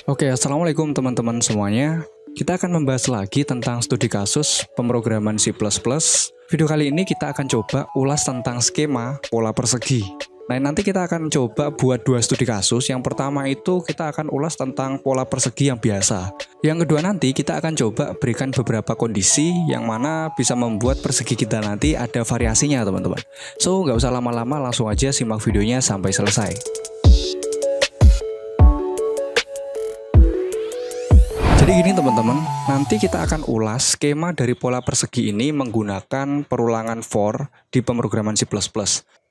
Oke, assalamualaikum teman-teman semuanya. Kita akan membahas lagi tentang studi kasus pemrograman C++. Video kali ini kita akan coba ulas tentang skema pola persegi. Nah, nanti kita akan coba buat dua studi kasus. Yang pertama itu kita akan ulas tentang pola persegi yang biasa. Yang kedua nanti kita akan coba berikan beberapa kondisi yang mana bisa membuat persegi kita nanti ada variasinya, teman-teman. So, nggak usah lama-lama, langsung aja simak videonya sampai selesai. Jadi gini teman-teman, nanti kita akan ulas skema dari pola persegi ini menggunakan perulangan for di pemrograman C++.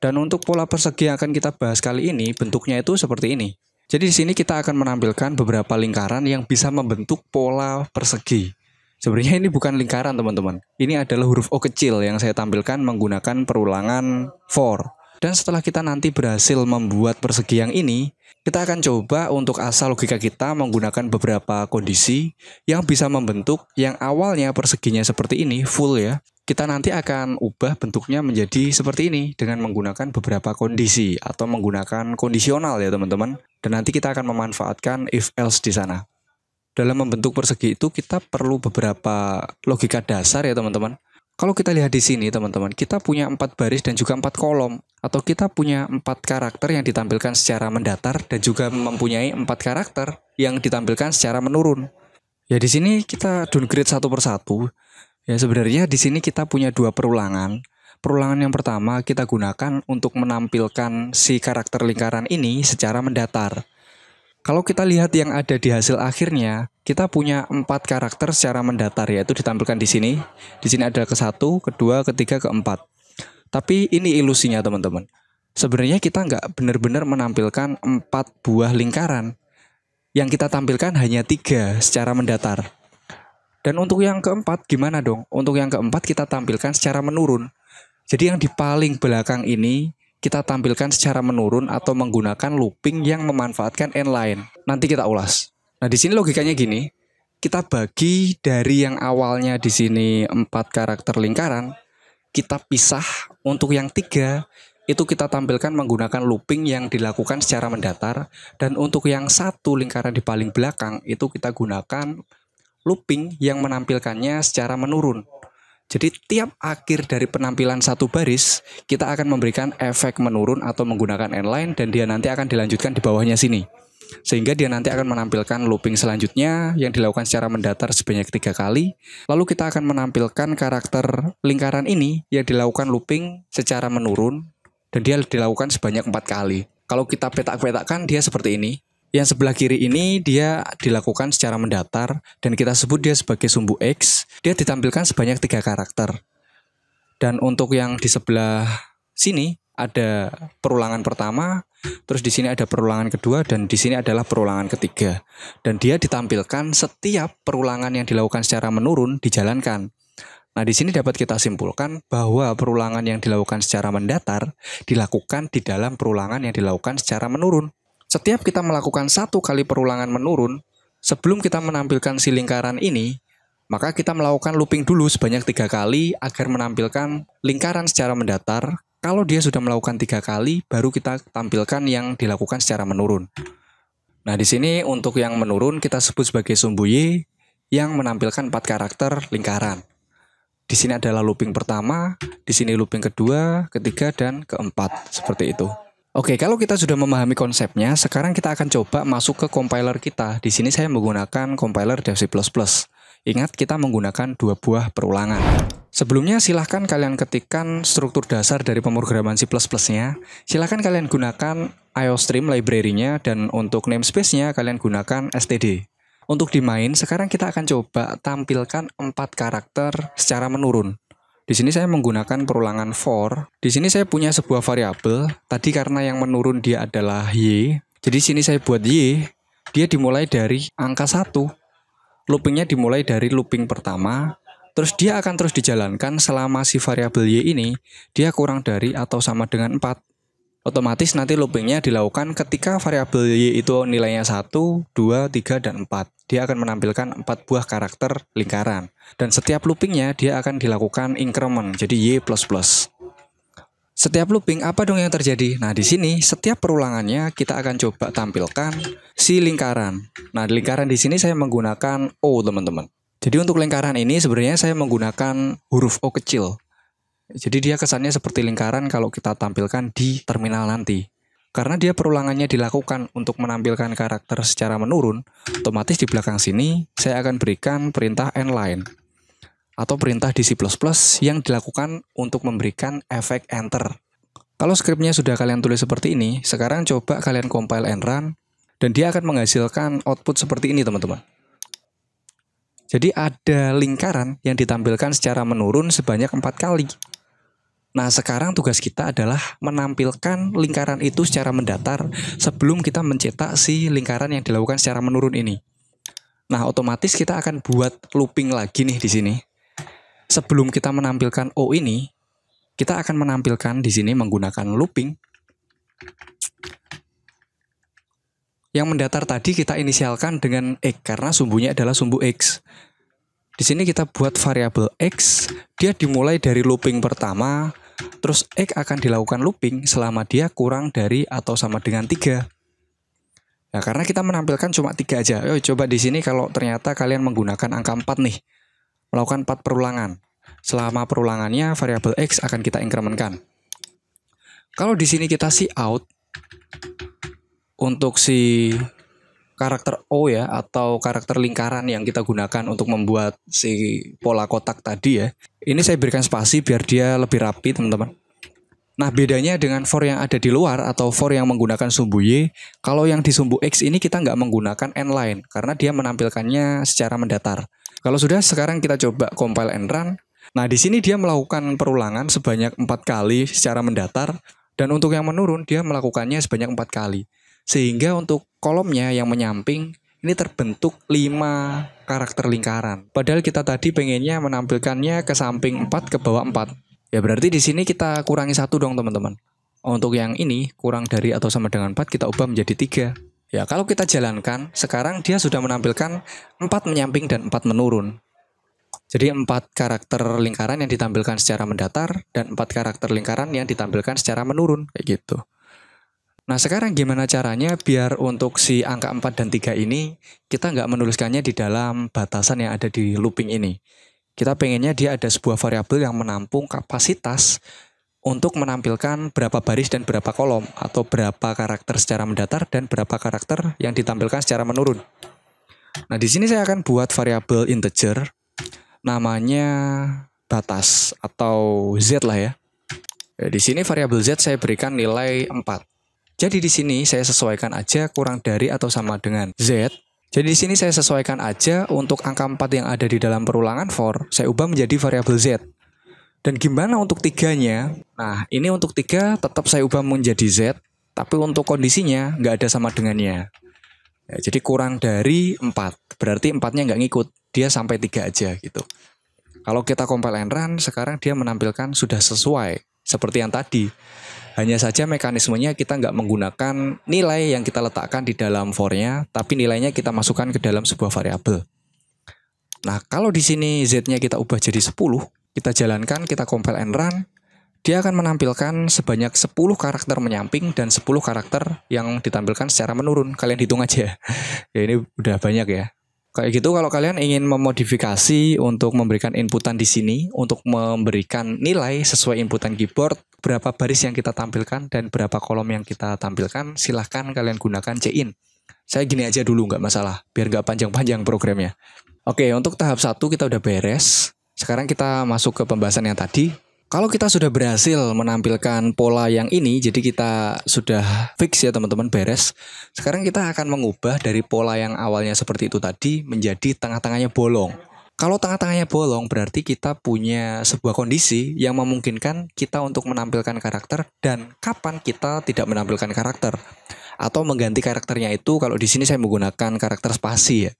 Dan untuk pola persegi yang akan kita bahas kali ini, bentuknya itu seperti ini. Jadi di sini kita akan menampilkan beberapa lingkaran yang bisa membentuk pola persegi. Sebenarnya ini bukan lingkaran teman-teman, ini adalah huruf O kecil yang saya tampilkan menggunakan perulangan for. Dan setelah kita nanti berhasil membuat persegi yang ini, kita akan coba untuk asal logika kita menggunakan beberapa kondisi yang bisa membentuk yang awalnya perseginya seperti ini, full ya. Kita nanti akan ubah bentuknya menjadi seperti ini dengan menggunakan beberapa kondisi atau menggunakan kondisional ya teman-teman. Dan nanti kita akan memanfaatkan if else di sana. Dalam membentuk persegi itu kita perlu beberapa logika dasar ya teman-teman. Kalau kita lihat di sini teman-teman, kita punya 4 baris dan juga 4 kolom. Atau kita punya 4 karakter yang ditampilkan secara mendatar dan juga mempunyai 4 karakter yang ditampilkan secara menurun. Ya di sini kita downgrade satu persatu. Ya sebenarnya di sini kita punya 2 perulangan. Perulangan yang pertama kita gunakan untuk menampilkan si karakter lingkaran ini secara mendatar. Kalau kita lihat yang ada di hasil akhirnya, kita punya 4 karakter secara mendatar, yaitu ditampilkan di sini. Di sini ada ke-1, ke-2, ke-3, ke-4. Tapi ini ilusinya teman-teman. Sebenarnya kita nggak benar-benar menampilkan 4 buah lingkaran. Yang kita tampilkan hanya 3 secara mendatar. Dan untuk yang keempat gimana dong? Untuk yang keempat kita tampilkan secara menurun. Jadi yang di paling belakang ini kita tampilkan secara menurun atau menggunakan looping yang memanfaatkan n-line. Nanti kita ulas. Nah, di sini logikanya gini. Kita bagi dari yang awalnya di sini 4 karakter lingkaran, kita pisah untuk yang 3 itu kita tampilkan menggunakan looping yang dilakukan secara mendatar, dan untuk yang 1 lingkaran di paling belakang itu kita gunakan looping yang menampilkannya secara menurun. Jadi tiap akhir dari penampilan satu baris, kita akan memberikan efek menurun atau menggunakan n-line dan dia nanti akan dilanjutkan di bawahnya sini. Sehingga dia nanti akan menampilkan looping selanjutnya yang dilakukan secara mendatar sebanyak 3 kali. Lalu kita akan menampilkan karakter lingkaran ini yang dilakukan looping secara menurun dan dia dilakukan sebanyak 4 kali. Kalau kita petak-petakkan dia seperti ini. Yang sebelah kiri ini dia dilakukan secara mendatar dan kita sebut dia sebagai sumbu X. Dia ditampilkan sebanyak 3 karakter. Dan untuk yang di sebelah sini ada perulangan pertama, terus di sini ada perulangan kedua, dan di sini adalah perulangan ketiga. Dan dia ditampilkan setiap perulangan yang dilakukan secara menurun dijalankan. Nah, di sini dapat kita simpulkan bahwa perulangan yang dilakukan secara mendatar dilakukan di dalam perulangan yang dilakukan secara menurun. Setiap kita melakukan 1 kali perulangan menurun, sebelum kita menampilkan si lingkaran ini, maka kita melakukan looping dulu sebanyak 3 kali agar menampilkan lingkaran secara mendatar. Kalau dia sudah melakukan 3 kali, baru kita tampilkan yang dilakukan secara menurun. Nah, di sini untuk yang menurun kita sebut sebagai sumbu Y yang menampilkan 4 karakter lingkaran. Di sini adalah looping pertama, di sini looping kedua, ketiga, dan keempat. Seperti itu. Oke, kalau kita sudah memahami konsepnya, sekarang kita akan coba masuk ke compiler kita. Di sini saya menggunakan compiler Dev C++. Ingat, kita menggunakan 2 buah perulangan. Sebelumnya silahkan kalian ketikkan struktur dasar dari pemrograman C++-nya. Silahkan kalian gunakan IOStream library-nya, dan untuk namespace-nya kalian gunakan std. Untuk di main, sekarang kita akan coba tampilkan 4 karakter secara menurun. Di sini saya menggunakan perulangan for. Di sini saya punya sebuah variabel. Tadi karena yang menurun dia adalah y. Jadi sini saya buat y. Dia dimulai dari angka 1. Loopingnya dimulai dari looping pertama. Terus dia akan terus dijalankan selama si variabel y ini dia kurang dari atau sama dengan 4. Otomatis nanti loopingnya dilakukan ketika variabel y itu nilainya 1, 2, 3, dan 4. Dia akan menampilkan 4 buah karakter lingkaran. Dan setiap loopingnya dia akan dilakukan increment, jadi y++. Setiap looping apa dong yang terjadi? Nah, di sini setiap perulangannya kita akan coba tampilkan si lingkaran. Nah, lingkaran di sini saya menggunakan O, teman-teman. Jadi untuk lingkaran ini sebenarnya saya menggunakan huruf O kecil. Jadi dia kesannya seperti lingkaran kalau kita tampilkan di terminal nanti. Karena dia perulangannya dilakukan untuk menampilkan karakter secara menurun, otomatis di belakang sini saya akan berikan perintah endline atau perintah di C++ yang dilakukan untuk memberikan efek enter. Kalau skripnya sudah kalian tulis seperti ini, sekarang coba kalian compile and run, dan dia akan menghasilkan output seperti ini, teman-teman. Jadi ada lingkaran yang ditampilkan secara menurun sebanyak 4 kali. Nah, sekarang tugas kita adalah menampilkan lingkaran itu secara mendatar sebelum kita mencetak si lingkaran yang dilakukan secara menurun ini. Nah, otomatis kita akan buat looping lagi nih di sini. Sebelum kita menampilkan O ini, kita akan menampilkan di sini menggunakan looping. Yang mendatar tadi kita inisialkan dengan X karena sumbunya adalah sumbu X. Di sini kita buat variabel X, dia dimulai dari looping pertama, terus X akan dilakukan looping selama dia kurang dari atau sama dengan 3. Nah, karena kita menampilkan cuma 3 aja. Coba di sini kalau ternyata kalian menggunakan angka 4 nih, melakukan 4 perulangan. Selama perulangannya variabel X akan kita incrementkan. Kalau di sini kita see out untuk si karakter O ya, atau karakter lingkaran yang kita gunakan untuk membuat si pola kotak tadi ya. Ini saya berikan spasi biar dia lebih rapi, teman-teman. Nah, bedanya dengan for yang ada di luar atau for yang menggunakan sumbu Y, kalau yang di sumbu X ini kita nggak menggunakan endline karena dia menampilkannya secara mendatar. Kalau sudah, sekarang kita coba compile and run. Nah, di sini dia melakukan perulangan sebanyak 4 kali secara mendatar, dan untuk yang menurun dia melakukannya sebanyak 4 kali. Sehingga untuk kolomnya yang menyamping ini terbentuk 5 karakter lingkaran. Padahal kita tadi pengennya menampilkannya ke samping 4 ke bawah 4. Ya berarti di sini kita kurangi 1 dong, teman-teman. Untuk yang ini kurang dari atau sama dengan 4 kita ubah menjadi 3. Ya, kalau kita jalankan, sekarang dia sudah menampilkan 4 menyamping dan 4 menurun. Jadi 4 karakter lingkaran yang ditampilkan secara mendatar dan 4 karakter lingkaran yang ditampilkan secara menurun, kayak gitu. Nah, sekarang gimana caranya biar untuk si angka 4 dan 3 ini kita nggak menuliskannya di dalam batasan yang ada di looping ini. Kita pengennya dia ada sebuah variabel yang menampung kapasitas untuk menampilkan berapa baris dan berapa kolom, atau berapa karakter secara mendatar dan berapa karakter yang ditampilkan secara menurun. Nah, di sini saya akan buat variabel integer namanya batas atau Z lah ya. Di sini variabel Z saya berikan nilai 4. Jadi di sini saya sesuaikan aja kurang dari atau sama dengan Z. Jadi di sini saya sesuaikan aja untuk angka 4 yang ada di dalam perulangan for, saya ubah menjadi variabel Z. Dan gimana untuk 3-nya? Nah, ini untuk 3 tetap saya ubah menjadi Z, tapi untuk kondisinya nggak ada sama dengannya. Ya, jadi kurang dari 4, berarti 4-nya nggak ngikut, dia sampai 3 aja gitu. Kalau kita compile and run, sekarang dia menampilkan sudah sesuai, seperti yang tadi. Hanya saja mekanismenya kita nggak menggunakan nilai yang kita letakkan di dalam for-nya, tapi nilainya kita masukkan ke dalam sebuah variabel. Nah, kalau di sini Z-nya kita ubah jadi 10, kita jalankan, kita compile and run, dia akan menampilkan sebanyak 10 karakter menyamping dan 10 karakter yang ditampilkan secara menurun. Kalian hitung aja. Ya, ini udah banyak ya. Kayak gitu kalau kalian ingin memodifikasi untuk memberikan inputan di sini, untuk memberikan nilai sesuai inputan keyboard, berapa baris yang kita tampilkan dan berapa kolom yang kita tampilkan, silahkan kalian gunakan cin. Saya gini aja dulu, nggak masalah, biar nggak panjang-panjang programnya. Oke, untuk tahap 1 kita udah beres. Sekarang kita masuk ke pembahasan yang tadi. Kalau kita sudah berhasil menampilkan pola yang ini, jadi kita sudah fix ya teman-teman, beres. Sekarang kita akan mengubah dari pola yang awalnya seperti itu tadi menjadi tengah-tengahnya bolong. Kalau tengah-tengahnya bolong berarti kita punya sebuah kondisi yang memungkinkan kita untuk menampilkan karakter dan kapan kita tidak menampilkan karakter. Atau mengganti karakternya itu, kalau di sini saya menggunakan karakter spasi ya.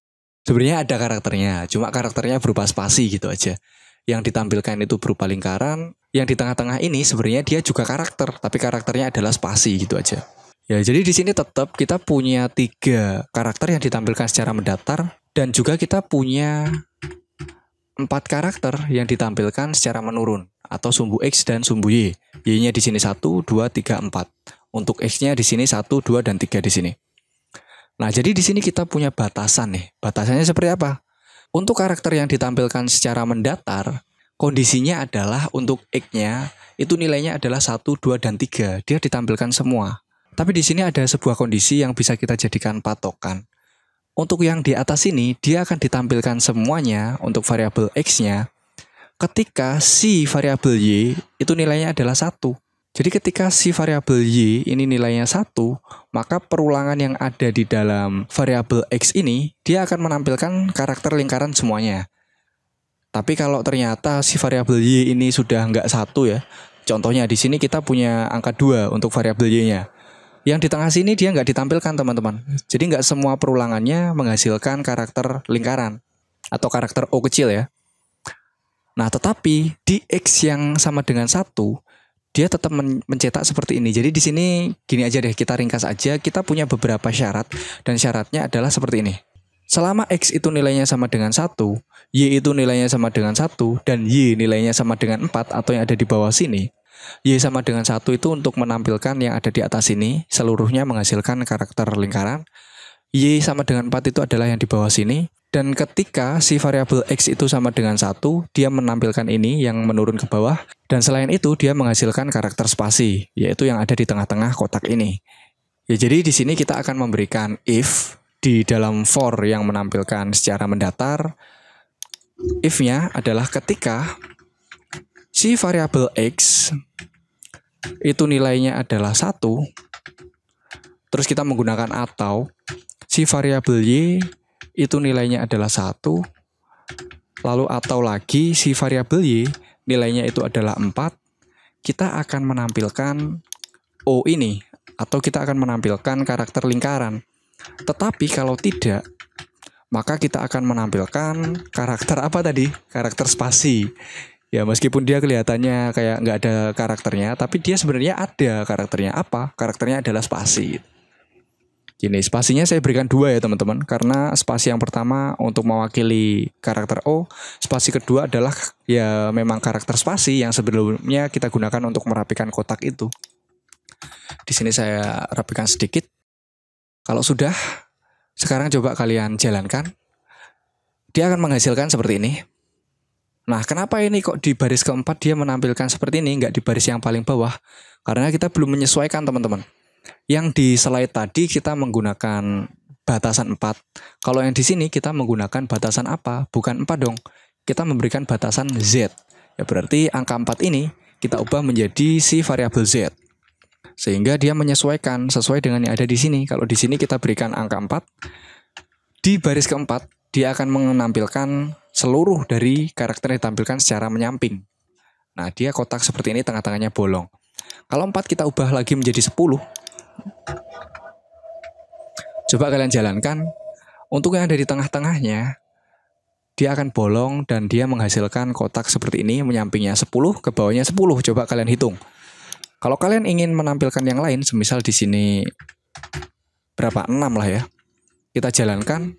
Sebenarnya ada karakternya, cuma karakternya berupa spasi gitu aja. Yang ditampilkan itu berupa lingkaran, yang di tengah-tengah ini sebenarnya dia juga karakter, tapi karakternya adalah spasi gitu aja. Ya, jadi di sini tetap kita punya 3 karakter yang ditampilkan secara mendatar, dan juga kita punya 4 karakter yang ditampilkan secara menurun atau sumbu X dan sumbu Y. Y-nya di sini 1, 2, 3, 4. Untuk X-nya di sini 1, 2, dan 3 di sini. Nah, jadi di sini kita punya batasan nih. Batasannya seperti apa? Untuk karakter yang ditampilkan secara mendatar, kondisinya adalah untuk X-nya itu nilainya adalah 1, 2, dan 3. Dia ditampilkan semua. Tapi di sini ada sebuah kondisi yang bisa kita jadikan patokan. Untuk yang di atas ini, dia akan ditampilkan semuanya untuk variabel X-nya ketika si variabel Y itu nilainya adalah 1. Jadi ketika si variabel Y ini nilainya 1, maka perulangan yang ada di dalam variabel X ini, dia akan menampilkan karakter lingkaran semuanya. Tapi kalau ternyata si variabel Y ini sudah nggak 1 ya, contohnya di sini kita punya angka 2 untuk variabel Y-nya. Yang di tengah sini dia nggak ditampilkan teman-teman. Jadi nggak semua perulangannya menghasilkan karakter lingkaran atau karakter O kecil ya. Nah tetapi di X yang sama dengan 1, dia tetap mencetak seperti ini. Jadi di sini gini aja deh, kita ringkas aja. Kita punya beberapa syarat dan syaratnya adalah seperti ini. Selama X itu nilainya sama dengan 1, Y itu nilainya sama dengan 1, dan Y nilainya sama dengan 4 atau yang ada di bawah sini, Y sama dengan 1 itu untuk menampilkan yang ada di atas ini, seluruhnya menghasilkan karakter lingkaran. Y sama dengan 4 itu adalah yang di bawah sini. Dan ketika si variabel X itu sama dengan 1, dia menampilkan ini yang menurun ke bawah. Dan selain itu dia menghasilkan karakter spasi, yaitu yang ada di tengah-tengah kotak ini. Ya, jadi di sini kita akan memberikan if di dalam for yang menampilkan secara mendatar. If-nya adalah ketika si variabel X itu nilainya adalah 1, terus kita menggunakan atau si variabel Y itu nilainya adalah 1, lalu atau lagi si variabel Y nilainya itu adalah 4, kita akan menampilkan O ini, atau kita akan menampilkan karakter lingkaran. Tetapi kalau tidak, maka kita akan menampilkan karakter apa tadi? Karakter spasi. Ya meskipun dia kelihatannya kayak nggak ada karakternya, tapi dia sebenarnya ada karakternya. Apa? Karakternya adalah spasi. Gini, spasinya saya berikan 2 ya teman-teman, karena spasi yang pertama untuk mewakili karakter O, spasi kedua adalah ya memang karakter spasi yang sebelumnya kita gunakan untuk merapikan kotak itu. Di sini saya rapikan sedikit. Kalau sudah, sekarang coba kalian jalankan. Dia akan menghasilkan seperti ini. Nah, kenapa ini kok di baris keempat dia menampilkan seperti ini, nggak di baris yang paling bawah? Karena kita belum menyesuaikan teman-teman. Yang di slide tadi kita menggunakan batasan 4. Kalau yang di sini kita menggunakan batasan apa? Bukan 4 dong. Kita memberikan batasan Z. Ya berarti angka 4 ini kita ubah menjadi si variabel Z. Sehingga dia menyesuaikan sesuai dengan yang ada di sini. Kalau di sini kita berikan angka 4, di baris keempat dia akan menampilkan seluruh dari karakter yang ditampilkan secara menyamping. Nah, dia kotak seperti ini, tengah-tengahnya bolong. Kalau 4 kita ubah lagi menjadi 10. Coba kalian jalankan. Untuk yang ada di tengah-tengahnya, dia akan bolong dan dia menghasilkan kotak seperti ini, menyampingnya 10, ke bawahnya 10. Coba kalian hitung. Kalau kalian ingin menampilkan yang lain, semisal di sini berapa? 6 lah ya. Kita jalankan.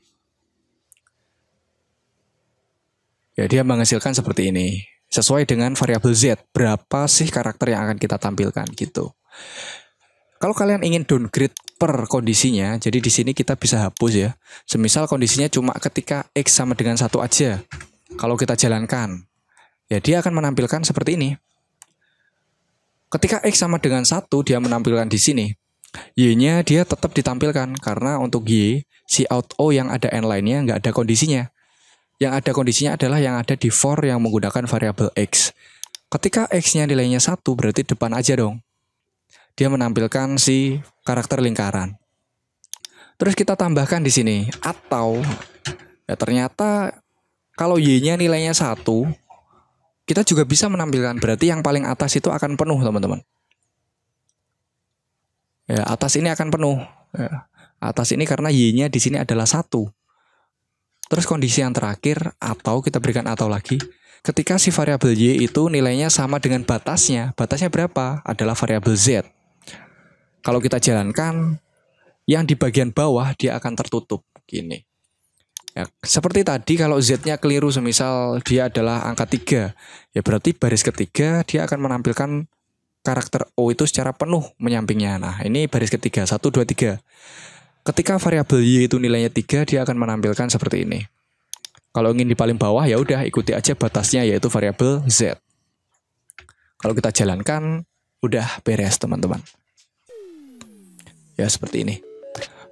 Ya, dia menghasilkan seperti ini. Sesuai dengan variabel Z, berapa sih karakter yang akan kita tampilkan gitu. Kalau kalian ingin downgrade per kondisinya, jadi di sini kita bisa hapus ya. Semisal kondisinya cuma ketika X sama dengan 1 aja. Kalau kita jalankan, ya dia akan menampilkan seperti ini. Ketika X sama dengan 1, dia menampilkan di sini. Y-nya dia tetap ditampilkan, karena untuk Y, si out O yang ada N lainnya nggak ada kondisinya. Yang ada kondisinya adalah yang ada di for yang menggunakan variabel X. Ketika X-nya nilainya 1, berarti depan aja dong. Dia menampilkan si karakter lingkaran. Terus kita tambahkan di sini, atau ya ternyata kalau Y-nya nilainya 1, kita juga bisa menampilkan, berarti yang paling atas itu akan penuh teman-teman. Ya, atas ini akan penuh. Ya, atas ini karena Y-nya di sini adalah 1. Terus kondisi yang terakhir, atau kita berikan atau lagi, ketika si variabel Y itu nilainya sama dengan batasnya. Batasnya berapa? Adalah variabel Z. Kalau kita jalankan, yang di bagian bawah dia akan tertutup. Gini. Ya, seperti tadi kalau Z-nya keliru semisal dia adalah angka 3, ya berarti baris ketiga dia akan menampilkan karakter O itu secara penuh menyampingnya. Nah, ini baris ketiga, 1, 2, 3. Ketika variabel Y itu nilainya 3, dia akan menampilkan seperti ini. Kalau ingin di paling bawah, ya udah ikuti aja batasnya yaitu variabel Z. Kalau kita jalankan, udah beres teman-teman. Ya seperti ini.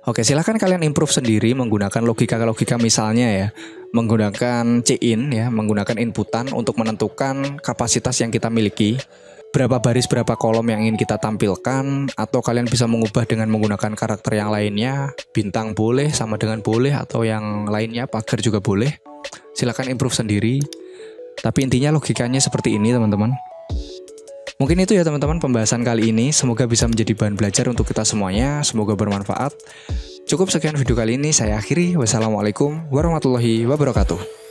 Oke, silahkan kalian improve sendiri menggunakan logika-logika misalnya ya. Menggunakan C-in ya, menggunakan inputan untuk menentukan kapasitas yang kita miliki. Berapa baris, berapa kolom yang ingin kita tampilkan. Atau kalian bisa mengubah dengan menggunakan karakter yang lainnya. Bintang boleh, sama dengan boleh, atau yang lainnya, pagar juga boleh. Silahkan improve sendiri. Tapi intinya logikanya seperti ini teman-teman. Mungkin itu ya teman-teman pembahasan kali ini. Semoga bisa menjadi bahan belajar untuk kita semuanya. Semoga bermanfaat. Cukup sekian video kali ini, saya akhiri. Wassalamualaikum warahmatullahi wabarakatuh.